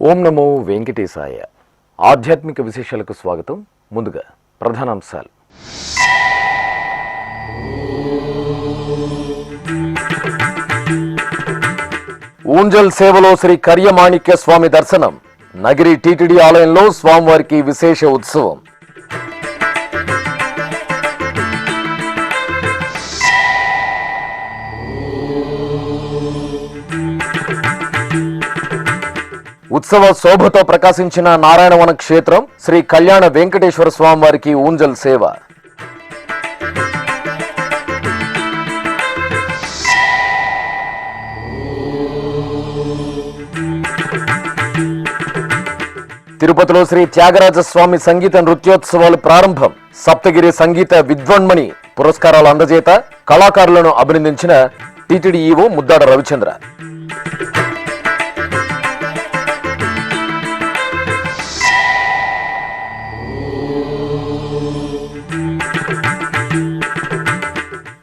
ఓం నమో వెంకటేశాయ. ఆధ్యాత్మిక విశేషాలకు స్వాగతం. ముందుగా ప్రధానాంశాలు. ఊంజల్ సేవలో శ్రీ కర్యమాణిక్య స్వామి దర్శనం. నగిరి టీటీడీ ఆలయంలో స్వామివారికి విశేష ఉత్సవం. ఉత్సవ శోభతో ప్రకాశించిన నారాయణవన క్షేత్రం. శ్రీ కళ్యాణ వెంకటేశ్వర స్వామివారికి ఊంజల్ సేవ. తిరుపతిలో శ్రీ త్యాగరాజ స్వామి సంగీత నృత్యోత్సవాలు ప్రారంభం. సప్తగిరి సంగీత విద్వాన్మణి పురస్కారాల అందజేత. కళాకారులను అభినందించిన TTD EO Muddada Ravichandra.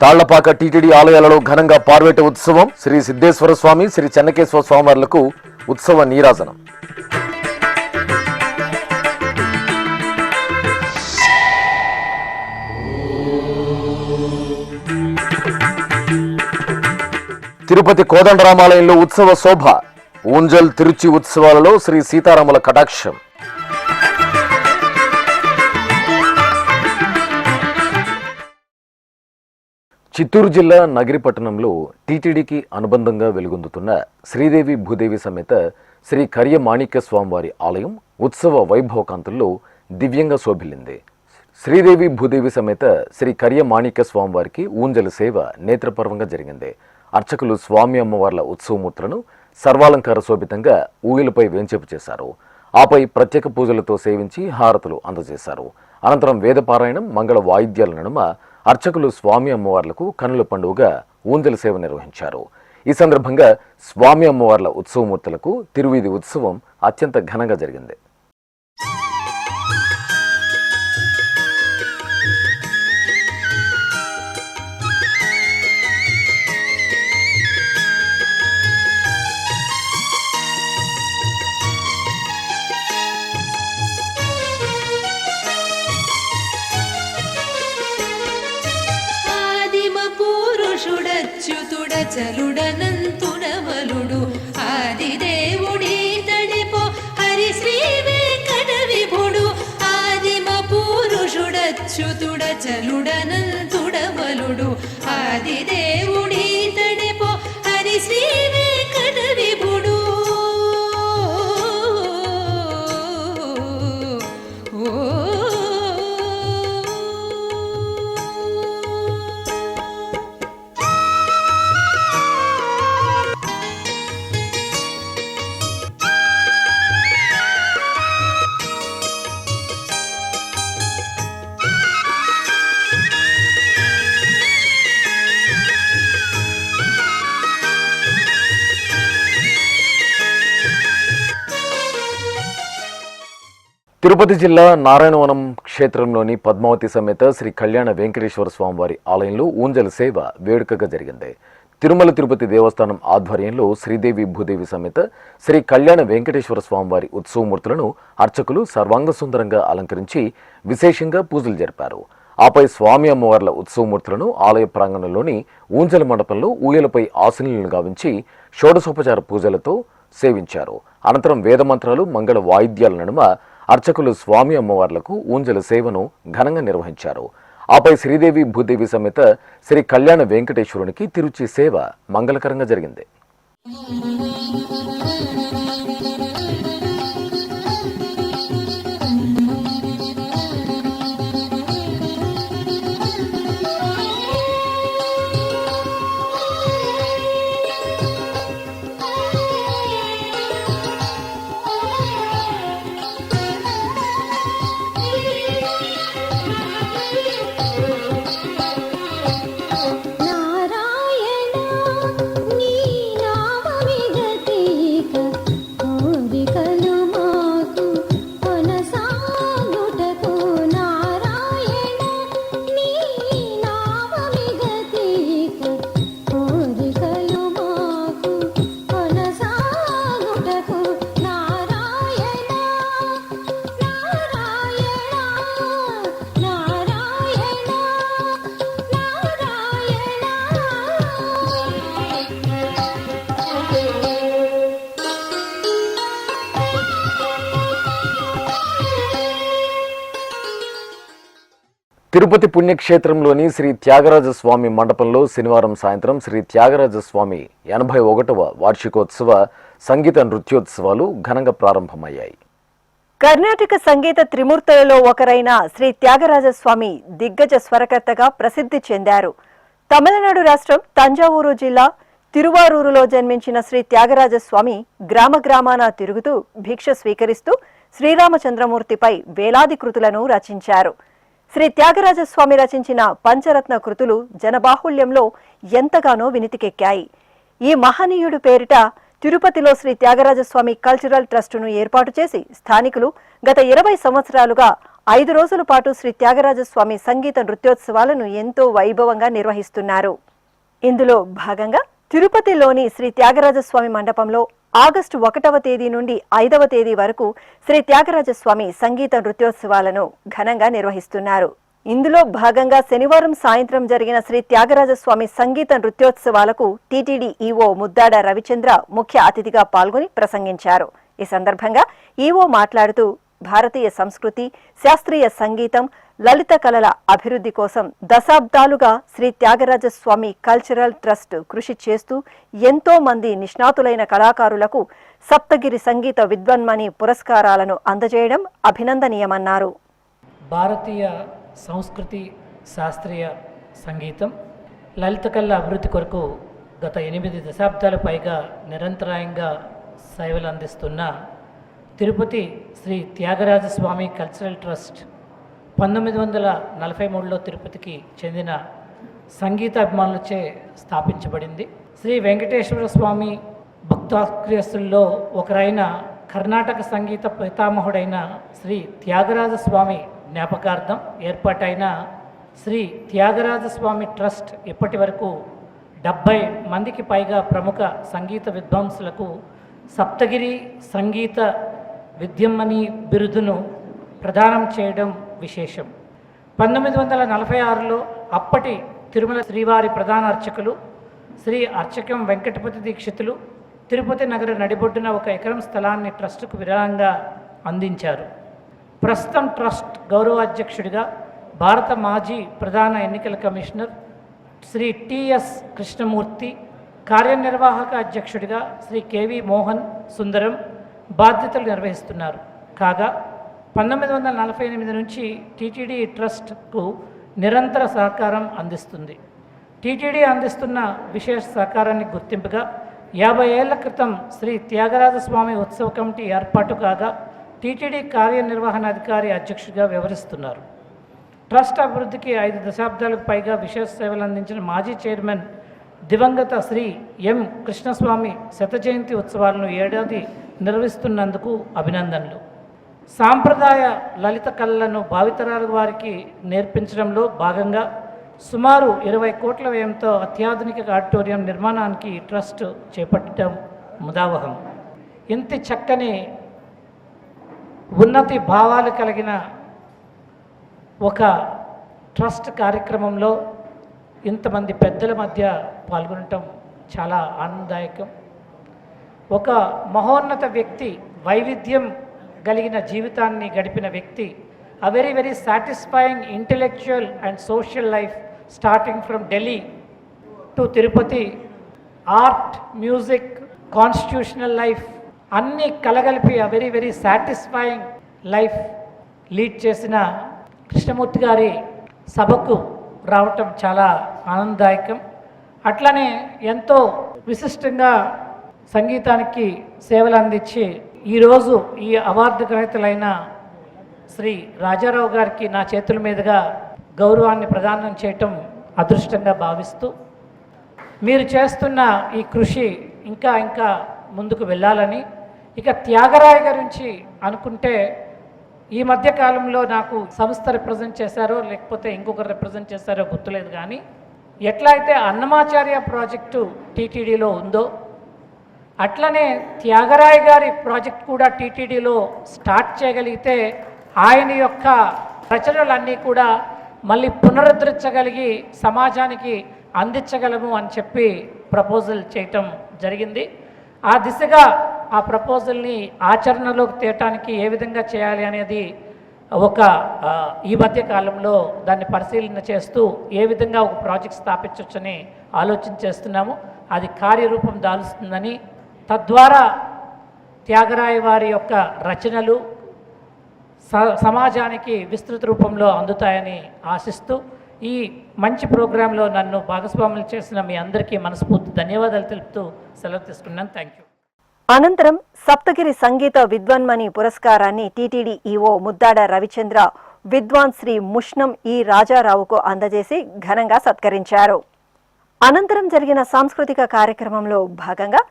Tallapaka TTD ఆలయాలలో ఘనంగా పార్వేట ఉత్సవం. శ్రీ సిద్ధేశ్వర స్వామి, శ్రీ చెన్నకేశ్వర స్వామివార్లకు ఉత్సవ నీరాజనం. తిరుపతి కోదండరామాలయంలో ఉత్సవ శోభ. ఊంజల్ తిరుచి ఉత్సవాలలో శ్రీ సీతారాముల కటాక్షం. చిత్తూరు జిల్లా నగిరిపట్టణంలో టీటీడీకి అనుబంధంగా వెలుగొందుతున్న శ్రీదేవి భూదేవి సమేత శ్రీ కర్యమాణిక్య స్వామివారి ఆలయం ఉత్సవ వైభవకాంతుల్లో దివ్యంగా శోభిల్లింది. శ్రీదేవి భూదేవి సమేత శ్రీ కర్యమాణిక్య స్వామివారికి ఊంజల సేవ నేత్రపర్వంగా జరిగింది. అర్చకులు స్వామి అమ్మవార్ల ఉత్సవమూర్తులను సర్వాలంకార శోభితంగా ఊయలపై వేంచేపు చేశారు. ఆపై ప్రత్యేక పూజలతో సేవించి హారతులు అందజేశారు. అనంతరం వేదపారాయణం, మంగళ వాయిద్యాల నడుమ అర్చకులు స్వామి అమ్మవార్లకు కనుల పండుగగా ఊంజల సేవ నిర్వహించారు. ఈ సందర్భంగా స్వామి అమ్మవార్ల ఉత్సవమూర్తులకు తిరువీధి ఉత్సవం అత్యంత ఘనంగా జరిగింది. చలుడనంతుడవలుడు ఆదిదేవుడి తడిపో హరి శ్రీ వెంకట విభుడు. ఆదిమ పురుషుడచ్యుతుడ చలుడనంతుడవలుడు ఆదిదేవుడి తడిపో హరి శ్రీ వెంకట విభుడు. తిరుపతి జిల్లా నారాయణవనం క్షేత్రంలోని పద్మావతి సమేత శ్రీ కళ్యాణ వెంకటేశ్వర స్వామివారి ఆలయంలో ఊంజల సేవ వేడుకగా జరిగింది. తిరుమల తిరుపతి దేవస్థానం ఆధ్వర్యంలో శ్రీదేవి భూదేవి సమేత శ్రీ కళ్యాణ వెంకటేశ్వర స్వామివారి ఉత్సవమూర్తులను అర్చకులు సర్వాంగ సుందరంగా అలంకరించి విశేషంగా పూజలు జరిపారు. ఆపై స్వామి అమ్మవార్ల ఉత్సవమూర్తులను ఆలయ ప్రాంగణంలోని ఊంజల మండపంలో ఊయలపై ఆసనులను గావించి షోడశోపచార పూజలతో సేవించారు. అనంతరం వేదమంత్రాలు, మంగళ వాయిద్యాల నడుమ అర్చకులు స్వామి అమ్మవార్లకు ఊంజల సేవను ఘనంగా నిర్వహించారు. ఆపై శ్రీదేవి భూదేవి సమేత శ్రీ కళ్యాణ వెంకటేశ్వరునికి తిరుచి సేవ మంగళకరంగా జరిగింది. నారాయణ నీ నామ విగతి తిరుపతి పుణ్యక్షేత్రంలోని శ్రీ త్యాగరాజ స్వామి మండపంలో శనివారం సాయంత్రం శ్రీ త్యాగరాజ స్వామి 81వ వార్షికోత్సవ సంగీత నృత్యోత్సవాలు ఘనంగా ప్రారంభమయ్యాయి. కర్ణాటక సంగీత త్రిమూర్తులలో ఒకరైన శ్రీ త్యాగరాజ స్వామి దిగ్గజ స్వరకర్తగా ప్రసిద్ధి చెందారు. తమిళనాడు రాష్ట్రం తంజావూరు జిల్లా తిరువారూరులో జన్మించిన శ్రీ త్యాగరాజ స్వామి గ్రామ గ్రామాన తిరుగుతూ భిక్ష స్వీకరిస్తూ శ్రీరామచంద్రమూర్తిపై వేలాది కృతులను రచించారు. శ్రీ త్యాగరాజ స్వామి రచించిన పంచరత్న కృతులు జనబాహుళ్యంలో ఎంతగానో వినితికెక్కాయి. ఈ మహనీయుడు పేరిట తిరుపతిలో శ్రీ త్యాగరాజ స్వామి కల్చరల్ ట్రస్టును ఏర్పాటు చేసి స్థానికులు గత 20 సంవత్సరాలుగా 5 రోజుల పాటు శ్రీ త్యాగరాజ స్వామి సంగీత నృత్యోత్సవాలను ఎంతో వైభవంగా నిర్వహిస్తున్నారు. ఇందులో భాగంగా తిరుపతిలోని శ్రీ త్యాగరాజ స్వామి మండపంలో ఆగస్టు 1వ తేదీ నుండి 5వ తేదీ వరకు శ్రీ త్యాగరాజ స్వామి సంగీత నృత్యోత్సవాలను ఘనంగా నిర్వహిస్తున్నారు. ఇందులో భాగంగా శనివారం సాయంత్రం జరిగిన శ్రీ త్యాగరాజ స్వామి సంగీత నృత్యోత్సవాలకు టీటీడీ ఈవో ముద్దాడ రవిచంద్ర ముఖ్య అతిథిగా పాల్గొని ప్రసంగించారు. ఈ సందర్భంగా ఈవో మాట్లాడుతూ భారతీయ సంస్కృతి, శాస్త్రీయ సంగీతం, లలిత కళల అభివృద్ధి కోసం దశాబ్దాలుగా శ్రీ త్యాగరాజ స్వామి కల్చరల్ ట్రస్ట్ కృషి చేస్తూ ఎంతో మంది నిష్ణాతులైన కళాకారులకు సప్తగిరి సంగీత విద్వన్మణి పురస్కారాలను అందజేయడం అభినందనీయమన్నారు. భారతీయ సంస్కృతి, శాస్త్రీయ సంగీతం, లలిత కళల అభివృద్ధి కొరకు గత 8 దశాబ్దాల పైగా నిరంతరాయంగా సేవలు అందిస్తున్న తిరుపతి శ్రీ త్యాగరాజ స్వామి కల్చరల్ ట్రస్ట్ 1943లో తిరుపతికి చెందిన సంగీత అభిమానులచే స్థాపించబడింది. శ్రీ వెంకటేశ్వర స్వామి భక్తాగ్రేసుల్లో ఒకరైన కర్ణాటక సంగీత పితామహుడైన శ్రీ త్యాగరాజ స్వామి జ్ఞాపకార్థం ఏర్పాటైన శ్రీ త్యాగరాజ స్వామి ట్రస్ట్ ఇప్పటి వరకు 70 మందికి పైగా ప్రముఖ సంగీత విద్వాంసులకు సప్తగిరి సంగీత విద్యమణి బిరుదును ప్రదానం చేయడం విశేషం. 1946లో అప్పటి తిరుమల శ్రీవారి ప్రధాన అర్చకులు శ్రీ అర్చకం వెంకటపతి దీక్షితులు తిరుపతి నగర నడిబొడ్డున 1 ఎకరం స్థలాన్ని ట్రస్టుకు విరాళంగా అందించారు. ప్రస్తుతం ట్రస్ట్ గౌరవాధ్యక్షుడిగా భారత మాజీ ప్రధాన ఎన్నికల కమిషనర్ శ్రీ టిఎస్ కృష్ణమూర్తి, కార్యనిర్వాహక అధ్యక్షుడిగా శ్రీ కెవి మోహన్ సుందరం బాధ్యతలు నిర్వహిస్తున్నారు. కాగా 1948 నుంచి టీటీడీ ట్రస్ట్కు నిరంతర సహకారం అందిస్తుంది. టీటీడీ అందిస్తున్న విశేష సహకారాన్ని గుర్తింపుగా 50 ఏళ్ల క్రితం శ్రీ త్యాగరాజ స్వామి ఉత్సవ కమిటీ ఏర్పాటు కాగా టీటీడీ కార్యనిర్వహణాధికారి అధ్యక్షుడిగా వ్యవహరిస్తున్నారు. ట్రస్ట్ అభివృద్ధికి 5 దశాబ్దాలకు పైగా విశేష సేవలు అందించిన మాజీ చైర్మన్ దివంగత శ్రీ ఎం కృష్ణస్వామి శత జయంతి ఉత్సవాలను ఏడాది నిర్వహిస్తున్నందుకు అభినందనలు. సాంప్రదాయ లలిత కళలను భావితరాల వారికి నేర్పించడంలో భాగంగా సుమారు 20 కోట్ల వ్యయంతో అత్యాధునిక ఆడిటోరియం నిర్మాణానికి ట్రస్ట్ చేపట్టడం ముదావహం. ఇంత చక్కని ఉన్నతి భావాలు కలిగిన ఒక ట్రస్ట్ కార్యక్రమంలో ఇంతమంది పెద్దల మధ్య పాల్గొనటం చాలా ఆనందదాయకం. ఒక మహోన్నత వ్యక్తి, వైవిధ్యం కలిగిన జీవితాన్ని గడిపిన వ్యక్తి, a very satisfying intellectual and social life starting from Delhi to Tirupati, art, music, constitutional life, అన్ని కలగలిపి a very satisfying life lead చేసిన కృష్ణమూర్తి గారి సభకు రావటం చాలా ఆనందదాయకం. అట్లనే ఎంతో విశిష్టంగా సంగీతానికి సేవలు అందించి ఈరోజు ఈ అవార్డు గ్రహీతలైన శ్రీ రాజారావు గారికి నా చేతుల మీదుగా గౌరవాన్ని ప్రదానం చేయటం అదృష్టంగా భావిస్తూ, మీరు చేస్తున్న ఈ కృషి ఇంకా ముందుకు వెళ్ళాలని. ఇక త్యాగరాయ గురించి అనుకుంటే ఈ మధ్య కాలంలో నాకు సంస్థ రిప్రజెంట్ చేశారో లేకపోతే ఇంకొకరు రిప్రజెంట్ చేశారో గుర్తులేదు, కానీ ఎట్లయితే అన్నమాచార్య ప్రాజెక్టు టీటీడీలో ఉందో అట్లనే త్యాగరాయ గారి ప్రాజెక్ట్ కూడా టీటీడీలో స్టార్ట్ చేయగలిగితే ఆయన యొక్క రచనలన్నీ కూడా మళ్ళీ పునరుద్ధరించగలిగి సమాజానికి అందించగలము అని చెప్పి ప్రపోజల్ చేయటం జరిగింది. ఆ దిశగా ఆ ప్రపోజల్ని ఆచరణలోకి తేటానికి ఏ విధంగా చేయాలి అనేది ఈ మధ్య కాలంలో దాన్ని పరిశీలన చేస్తూ ఏ విధంగా ఒక ప్రాజెక్ట్ స్థాపించవచ్చని ఆలోచన చేస్తున్నాము. అది కార్యరూపం దాలుస్తుందని, తద్వారా త్యాగరాయ వారి యొక్క రచనలు సమాజానికి విస్తృత రూపంలో అందుతాయని ఆశిస్తూ ఈ మంచి ప్రోగ్రాంలో నన్ను భాగస్వాములు చేసిన మీ అందరికీ మనస్ఫూర్తి ధన్యవాదాలు తెలుపుతూ సెలవు తీసుకున్నాను. Thank you. అనంతరం సప్తగిరి సంగీత విద్వాన్మణి పురస్కారాన్ని టీటీడీ ఈవో ముద్దాడ రవిచంద్ర విద్వాన్ శ్రీ ముష్ణం ఈ రాజారావుకు అందజేసి ఘనంగా సత్కరించారు. అనంతరం జరిగిన సాంస్కృతిక కార్యక్రమంలో భాగంగా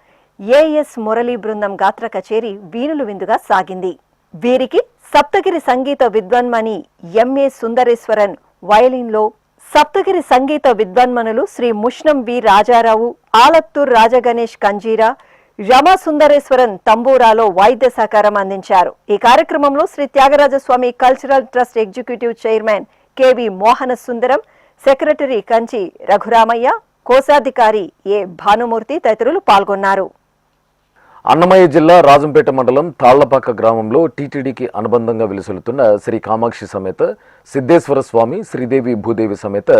ఏఎస్ మురళీ బృందం గాత్ర కచేరీ వీణులు విందుగా సాగింది. వీరికి సప్తగిరి సంగీత విద్వాన్మణి ఎంఏ సుందరేశ్వరన్ వయలిన్లో, సప్తగిరి సంగీత విద్వాన్మణులు శ్రీ ముష్ణం వి రాజారావు, ఆలత్తూర్ రాజగణేష్ కంజీరా, రమా సుందరేశ్వరన్ తంబూరాలో వాయిద్య సహకారం అందించారు. ఈ కార్యక్రమంలో Shri Tyagarajaswami cultural trust executive chairman K V Mohana Sundaram, secretary Kanchi Raghuramaiah, కోశాధికారి ఏ భానుమూర్తి తదితరులు పాల్గొన్నారు. అన్నమయ్య జిల్లా రాజంపేట మండలం తాళ్లపాక గ్రామంలో టీటీడీకి అనుబంధంగా విలుసలుతున్న శ్రీ కామాక్షి సమేత సిద్ధేశ్వర స్వామి, శ్రీదేవి భూదేవి సమేత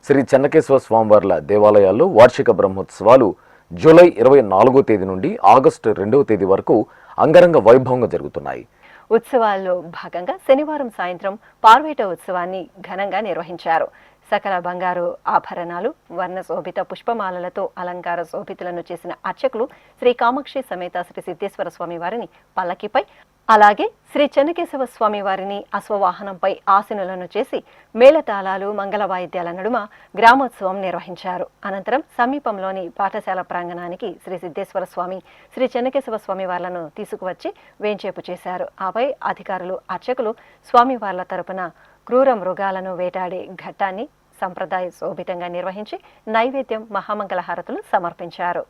శ్రీ చెన్నకేశ్వర స్వామివార్ల దేవాలయాల్లో వార్షిక బ్రహ్మోత్సవాలు జూలై 24వ తేదీ నుండి ఆగస్టు 2వ తేదీ వరకు అంగరంగ వైభవంగా జరుగుతున్నాయి. ఉత్సవాల్లో భాగంగా శనివారం సాయంత్రం పార్వేట ఉత్సవాన్ని ఘనంగా నిర్వహించారు. సకల బంగారు ఆభరణాలు, వర్ణ శోభిత పుష్పమాలలతో అలంకార శోభితులను చేసిన అర్చకులు శ్రీ కామాక్షి సమేత శ్రీ సిద్ధేశ్వర స్వామి వారిని పల్లకిపై, అలాగే శ్రీ చెన్నకేశవ స్వామి వారిని అశ్వవాహనంపై ఆసీనులను చేసి మేళతాళాలు, మంగళ వాయిద్యాల నడుమ గ్రామోత్సవం నిర్వహించారు. అనంతరం సమీపంలోని పాఠశాల ప్రాంగణానికి శ్రీ సిద్ధేశ్వర స్వామి, శ్రీ చెన్నకేశవ స్వామి వార్లను తీసుకువచ్చి వేంచేపు చేశారు. ఆపై అధికారులు, అర్చకులు స్వామివార్ల తరపున క్రూర మృగాలను వేటాడే ఘట్టాన్ని సంప్రదాయ శోభితంగా నిర్వహించి నైవేద్యం, మహామంగళ హారతులు సమర్పించారు.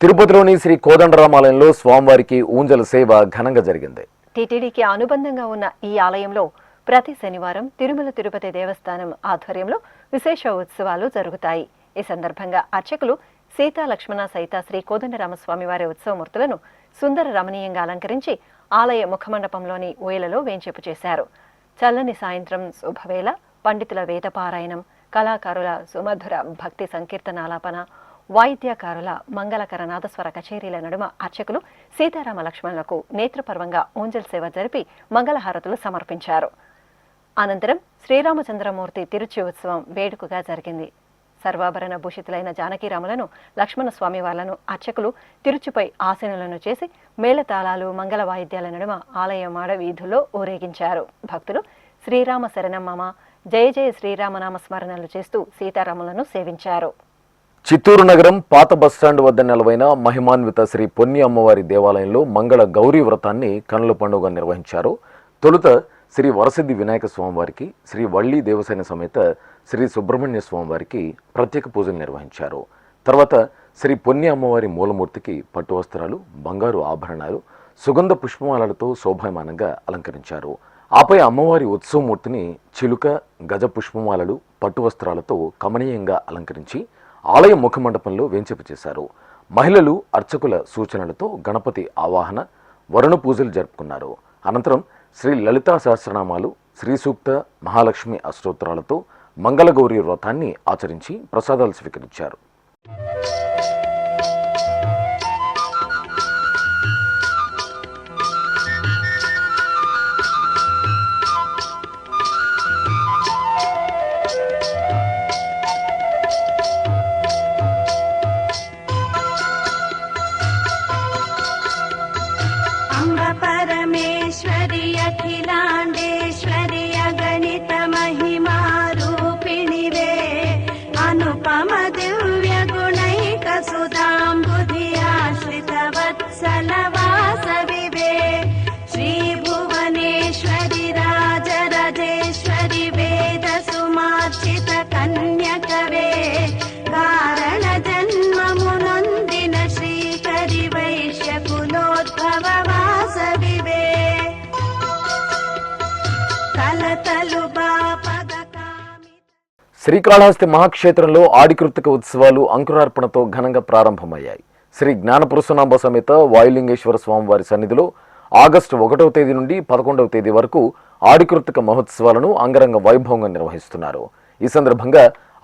తిరుపతిలోని శ్రీ కోదండరామాలయంలో స్వామివారికి ఊంజల సేవ ఘనంగా జరిగింది. టీటీడీకి అనుబంధంగా ఉన్న ఈ ఆలయంలో ప్రతి శనివారం తిరుమల తిరుపతి దేవస్థానం ఆధ్వర్యంలో విశేష ఉత్సవాలు జరుగుతాయి. ఈ సందర్భంగా అర్చకులు సీతా లక్ష్మణ సహిత శ్రీ కోదండరామస్వామి వారి ఉత్సవమూర్తులను సుందర రమణీయంగా అలంకరించి ఆలయ ముఖమండపంలోని ఊయలలో వేంచేపు చేశారు. చల్లని సాయంత్రం శుభవేళ పండితుల వేదపారాయణం, కళాకారుల సుమధుర భక్తి సంకీర్తనాలాపన, వాయిద్యకారుల మంగళకర నాదస్వర కచేరీల నడుమ అర్చకులు సీతారామ లక్ష్మణులకు నేత్రపర్వంగా ఊంజల్ సేవ జరిపి మంగళహారతులు సమర్పించారు. అనంతరం శ్రీరామచంద్రమూర్తి తిరుచి ఉత్సవం వేడుకగా జరిగింది. సర్వాభరణ భూషితులైన జానకీరాములను, లక్ష్మణ స్వామి వార్లను అర్చకులు తిరుచుపై ఆసీనులను చేసి మేళతాళాలు, మంగళ వాయిద్యాల నడుమ ఆలయ మాడ వీధుల్లో ఊరేగించారు. భక్తులు శ్రీరామ శరణం మమ, జయ జయ శ్రీరామనామ స్మరణలు చేస్తూ సీతారాములను సేవించారు. చిత్తూరు నగరం పాత బస్టాండ్ వద్ద నెలవైన మహిమాన్విత శ్రీ పొన్ని అమ్మవారి దేవాలయంలో మంగళ గౌరీ వ్రతాన్ని కనుల పండుగ నిర్వహించారు. తొలుత శ్రీ వరసిద్ధి వినాయక స్వామివారికి, శ్రీ వల్లి దేవసేన సమేత శ్రీ సుబ్రహ్మణ్య స్వామివారికి ప్రత్యేక పూజలు నిర్వహించారు. తర్వాత శ్రీ పొన్ని అమ్మవారి మూలమూర్తికి పట్టు వస్త్రాలు, బంగారు ఆభరణాలు, సుగంధ పుష్పమాలలతో శోభాయమానంగా అలంకరించారు. ఆపై అమ్మవారి ఉత్సవమూర్తిని చిలుక, గజ పుష్పమాలలు, పట్టు వస్త్రాలతో కమనీయంగా అలంకరించి ఆలయ ముఖమండపంలో వేంచేపు చేశారు. మహిళలు అర్చకుల సూచనలతో గణపతి ఆవాహన, వరుణ పూజలు జరుపుకున్నారు. అనంతరం శ్రీ లలితా సహస్రనామాలు, శ్రీ సూక్త, మహాలక్ష్మి అష్టోత్తరాలతో మంగళగౌరి వ్రతాన్ని ఆచరించి ప్రసాదాలు స్వీకరించారు. अखिलाण्डेश्वरि अगणित महिमा रूपिणिवे अनुपम दिव्य गुणैक सुधाम्बुधि आश्रित वत्सल वासविवे श्रीभुवनेश्वरि राजराजेश्वरि वेद सुमार्चित कन्यकवे कारण जन्ममुनोन्दिन श्रीकरि वैश्य कुलोद्भव वासविवे कलतलु बापदकामि శ్రీకాళహస్తి మహాక్షేత్రంలో ఆడికృతిక ఉత్సవాలు అంకురార్పణతో ఘనంగా ప్రారంభమయ్యాయి. శ్రీ జ్ఞానపురుషనాంబ సమేత వాయులింగేశ్వర స్వామివారి సన్నిధిలో ఆగస్టు 1వ తేదీ నుండి 11వ తేదీ వరకు ఆడికృతిక మహోత్సవాలను అంగరంగ వైభవంగా నిర్వహిస్తున్నారు. ఈ సందర్భంగా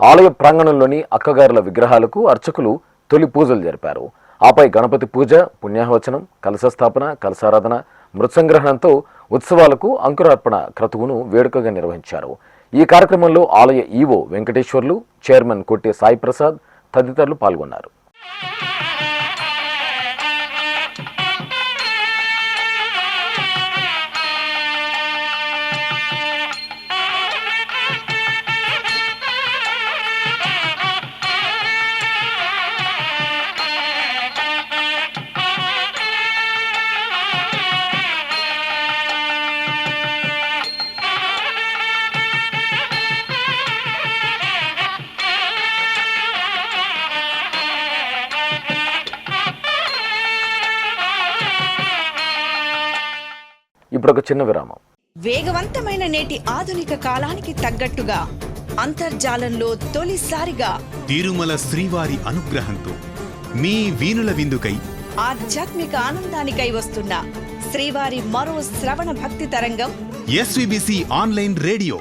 ఆలయ ప్రాంగణంలోని అక్కగారుల విగ్రహాలకు అర్చకులు తొలి పూజలు జరిపారు. ఆపై గణపతి పూజ, పుణ్యాహవచనం, కలశస్థాపన, కలశారాధన, మృత్సంగ్రహణంతో ఉత్సవాలకు అంకురార్పణ క్రతువును వేడుకగా నిర్వహించారు. ఈ కార్యక్రమంలో ఆలయ ఈవో వెంకటేశ్వర్లు, చైర్మన్ కొట్టే సాయి ప్రసాద్ తదితరులు పాల్గొన్నారు. ఇప్పుడు ఒక చిన్న విరామం. వేగవంతమైన నేటి ఆధునిక కాలానికి తగ్గట్టుగా అంతర్జాలంలో తొలిసారిగా తిరుమల శ్రీవారి అనుగ్రహంతో మీ వీణుల విందుకై ఆధ్యాత్మిక ఆనందానికై వస్తున్న శ్రీవారి మరో శ్రవణ భక్తి తరంగం ఎస్విబిసి ఆన్లైన్ రేడియో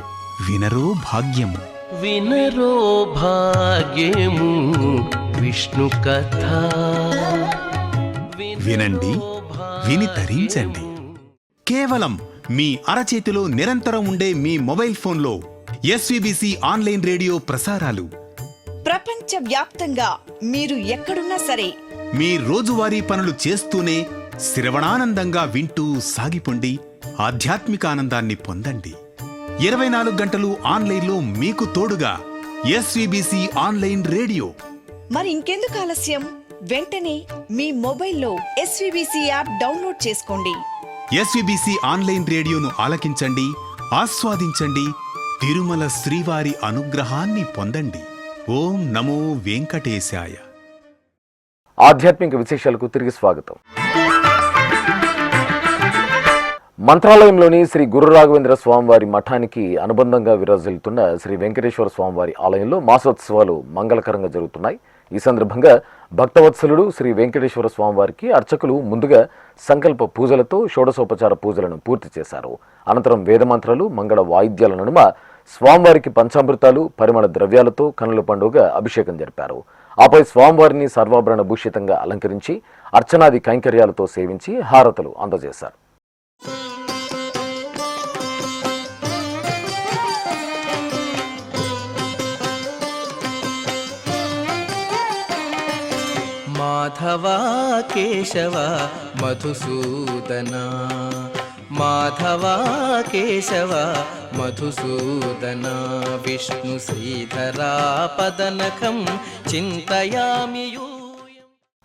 వినరో భాగ్యము. వినరో భాగ్యము విష్ణు కథ వినండి, విని తరించండి. కేవలం మీ అరచేతిలో నిరంతరం ఉండే మీ మొబైల్ ఫోన్లో ఎస్విబిసి ఆన్లైన్ రేడియో ప్రసారాలు ప్రపంచ వ్యాప్తంగా మీరు ఎక్కడున్నా సరే మీ రోజువారీ పనులు చేస్తూనే శ్రవణానందంగా వింటూ సాగిపోండి, ఆధ్యాత్మిక ఆనందాన్ని పొందండి. 24 గంటలు ఆన్లైన్లో మీకు తోడుగా ఎస్విబిసి ఆన్లైన్ రేడియో. మరి ఇంకెందుకు ఆలస్యం? వెంటనే మీ మొబైల్లో ఎస్విబిసి యాప్ డౌన్లోడ్ చేసుకోండి. ఎస్విబిసి ఆన్లైన్ రేడియోను ఆలకించండి, ఆస్వాదించండి, తిరుమల శ్రీవారి అనుగ్రహాన్ని పొందండి. ఓం నమో వెంకటేశాయ. ఆధ్యాత్మిక విశేషాలకు తిరిగి స్వాగతం. మంత్రాలయంలోని శ్రీ గురు రాఘవేంద్ర స్వామివారి మఠానికి అనుబంధంగా విరాజిల్లుతున్న శ్రీ వెంకటేశ్వర స్వామివారి ఆలయంలో మాసోత్సవాలు మంగళకరంగా జరుగుతున్నాయి. ఈ సందర్భంగా భక్తవత్సలుడు శ్రీ వెంకటేశ్వర స్వామివారికి అర్చకులు ముందుగా సంకల్ప పూజలతో షోడశోపచార పూజలను పూర్తి చేశారు. అనంతరం వేదమంత్రాలు, మంగళ వాయిద్యాల నడుమ స్వామివారికి పంచామృతాలు, పరిమళ ద్రవ్యాలతో కనుల పండుగ అభిషేకం జరిపారు. ఆపై స్వామివారిని సర్వాభరణ భూషితంగా అలంకరించి అర్చనాది కైంకర్యాలతో సేవించి హారతులు అందజేశారు. మాధవ కేశవ మధుసూదన మాధవ కేశవ మధుసూదన విష్ణు శ్రీధరా పదనఖం చింతయామి.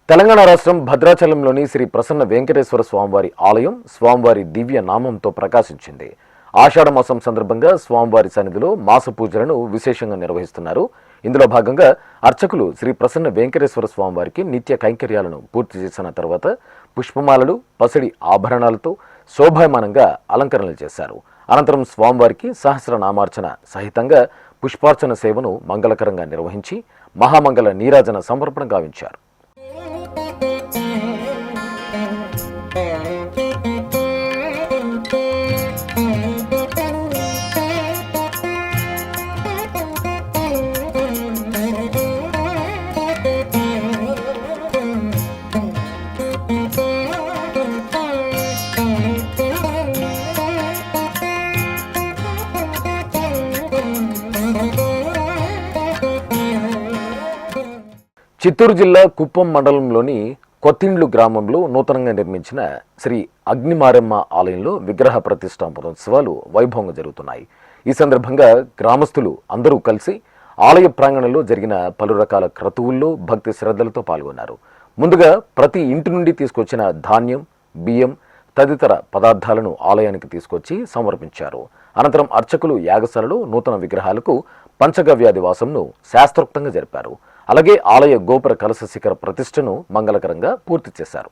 తెలంగాణ రాష్ట్రం భద్రాచలంలోని శ్రీ ప్రసన్న వెంకటేశ్వర స్వామివారి ఆలయం స్వామివారి దివ్య నామంతో ప్రకాశించింది. ఆషాఢమాసం సందర్భంగా స్వామివారి సన్నిధిలో మాస పూజలను విశేషంగా నిర్వహిస్తున్నారు. ఇందులో భాగంగా అర్చకులు శ్రీ ప్రసన్న వెంకటేశ్వర స్వామివారికి నిత్య కైంకర్యాలను పూర్తి చేసిన తర్వాత పుష్పమాలలు, పసిడి ఆభరణాలతో శోభాయమానంగా అలంకరణలు చేశారు. అనంతరం స్వామివారికి సహస్రనామార్చన సహితంగా పుష్పార్చన సేవను మంగళకరంగా నిర్వహించి మహామంగళ నీరాజన సమర్పణ గావించారు. చిత్తూరు జిల్లా కుప్పం మండలంలోని కొత్తిండ్లు గ్రామంలో నూతనంగా నిర్మించిన శ్రీ అగ్నిమారమ్మ ఆలయంలో విగ్రహ ప్రతిష్టాపనోత్సవాలు వైభవంగా జరుగుతున్నాయి. ఈ సందర్భంగా గ్రామస్తులు అందరూ కలిసి ఆలయ ప్రాంగణంలో జరిగిన పలు రకాల క్రతువుల్లో భక్తి శ్రద్ధలతో పాల్గొన్నారు. ముందుగా ప్రతి ఇంటి నుండి తీసుకొచ్చిన ధాన్యం, బియ్యం తదితర పదార్థాలను ఆలయానికి తీసుకొచ్చి సమర్పించారు. అనంతరం అర్చకులు యాగశాలలో నూతన విగ్రహాలకు పంచగవ్యాదివాసంను శాస్త్రోక్తంగా జరిపారు. అలాగే ఆలయ గోపుర కలశ శిఖర ప్రతిష్టను మంగళకరంగా పూర్తి చేశారు.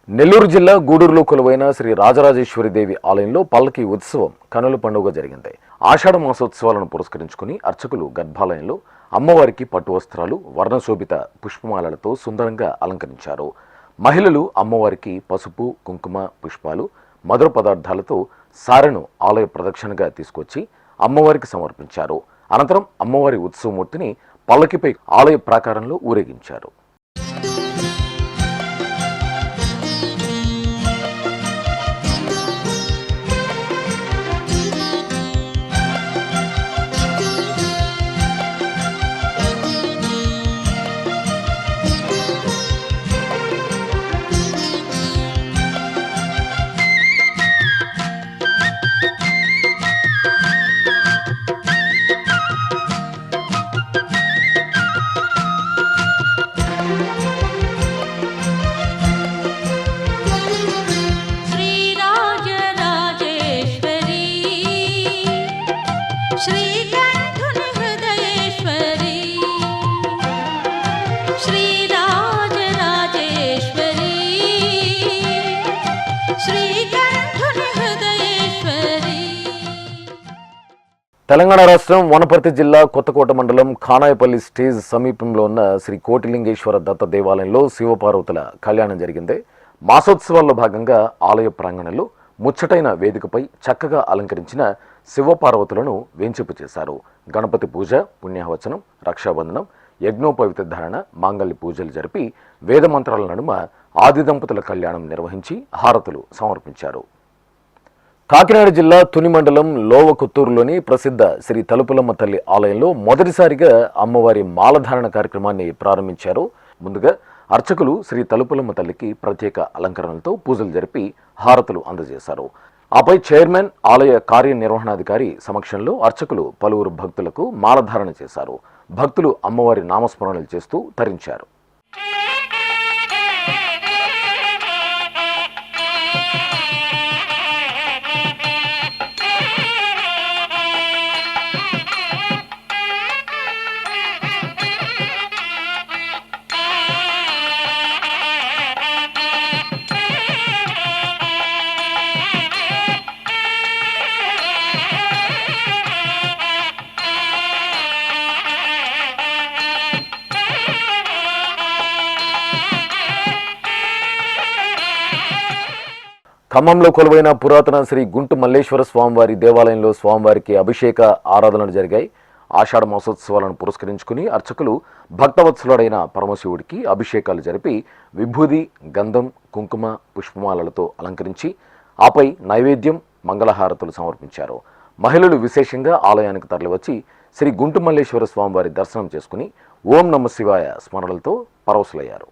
నెల్లూరు జిల్లా గూడూరులో కొలువైన శ్రీ రాజరాజేశ్వరిదేవి ఆలయంలో పల్లకి ఉత్సవం కనుల పండుగ జరిగింది. ఆషాఢ మాసోత్సవాలను పురస్కరించుకుని అర్చకులు గర్భాలయంలో అమ్మవారికి పట్టు వస్త్రాలు, వర్ణశోభిత పుష్పమాలలతో సుందరంగా అలంకరించారు. మహిళలు అమ్మవారికి పసుపు, కుంకుమ, పుష్పాలు, మధుర పదార్థాలతో సారెను ఆలయ ప్రదక్షిణగా తీసుకొచ్చి అమ్మవారికి సమర్పించారు. అనంతరం అమ్మవారి ఉత్సవమూర్తిని పల్లకిపై ఆలయ ప్రాకారంలో ఊరేగించారు. తెలంగాణ రాష్ట్రం వనపర్తి జిల్లా కొత్తకోట మండలం ఖానాయపల్లి స్టేజ్ సమీపంలో ఉన్న శ్రీ కోటిలింగేశ్వర దత్త దేవాలయంలో శివపార్వతుల కళ్యాణం జరిగింది. మాసోత్సవాల్లో భాగంగా ఆలయ ప్రాంగణంలో ముచ్చటైన వేదికపై చక్కగా అలంకరించిన శివపార్వతులను వేంచేపు చేశారు. గణపతి పూజ, పుణ్యవచనం, రక్షాబంధనం, యజ్ఞోపవిత ధారణ, మాంగళ్య పూజలు జరిపి వేదమంత్రాల నడుమ ఆది దంపతుల కళ్యాణం నిర్వహించి హారతులు సమర్పించారు. కాకినాడ జిల్లా తుని మండలం లోవకొత్తూరులోని ప్రసిద్ధ శ్రీ తలుపులమ్మ తల్లి ఆలయంలో మొదటిసారిగా అమ్మవారి మాలధారణ కార్యక్రమాన్ని ప్రారంభించారు. ముందుగా అర్చకులు శ్రీ తలుపులమ్మ తల్లికి ప్రత్యేక అలంకరణలతో పూజలు జరిపి హారతులు అందజేశారు. ఆపై చైర్మన్, ఆలయ కార్యనిర్వహణాధికారి సమక్షంలో అర్చకులు పలువురు భక్తులకు మాలధారణ చేశారు. భక్తులు అమ్మవారి నామస్మరణలు చేస్తూ తరించారు. ఖమ్మంలో కొలువైన పురాతన శ్రీ గుంటు మల్లేశ్వర స్వామివారి దేవాలయంలో స్వామివారికి అభిషేక ఆరాధనలు జరిగాయి. ఆషాఢ మాసోత్సవాలను పురస్కరించుకుని అర్చకులు భక్తవత్సలుడైన పరమశివుడికి అభిషేకాలు జరిపి విభూది, గంధం, కుంకుమ, పుష్పమాలలతో అలంకరించి ఆపై నైవేద్యం, మంగళహారతులు సమర్పించారు. మహిళలు విశేషంగా ఆలయానికి తరలివచ్చి శ్రీ గుంటు మల్లేశ్వర స్వామివారి దర్శనం చేసుకుని ఓం నమ శివాయ స్మరణలతో పరవశులయ్యారు.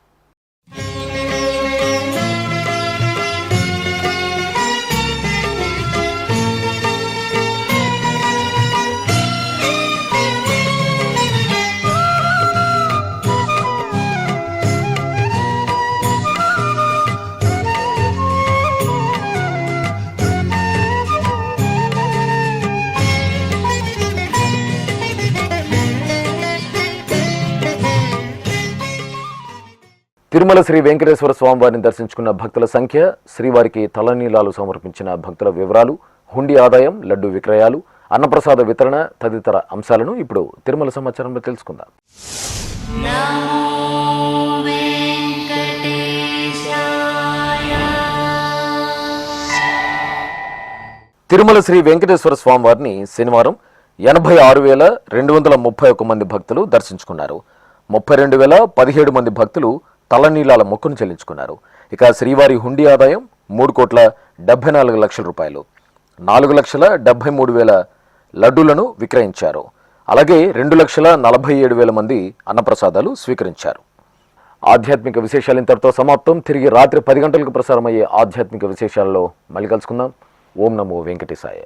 తిరుమల శ్రీ వెంకటేశ్వర స్వామి వారిని దర్శించుకున్న భక్తుల సంఖ్య, శ్రీవారికి తలనీలాలు సమర్పించిన భక్తుల వివరాలు, హుండీ ఆదాయం, లడ్డు విక్రయాలు, అన్నప్రసాద వితరణ తదితర అంశాలను ఇప్పుడు తిరుమల సమాచారంలో తెలుసుకుందాం. తిరుమల శ్రీ వెంకటేశ్వర స్వామి వారిని శనివారం 86,231 మంది భక్తులు దర్శించుకున్నారు. 32,017 మంది భక్తులు తలనీలాల మొక్కును చెల్లించుకున్నారు. ఇక శ్రీవారి హుండీ ఆదాయం 3,74 లక్షల రూపాయలు. 4,73,000 లడ్డూలను విక్రయించారు. అలాగే 2,47,000 మంది అన్నప్రసాదాలు స్వీకరించారు. ఆధ్యాత్మిక విశేషాలు ఇంతటితో సమాప్తం. తిరిగి రాత్రి 10 గంటలకు ప్రసారమయ్యే ఆధ్యాత్మిక విశేషాల్లో మళ్ళీ కలుసుకుందాం. ఓం నమో వెంకటేశాయ.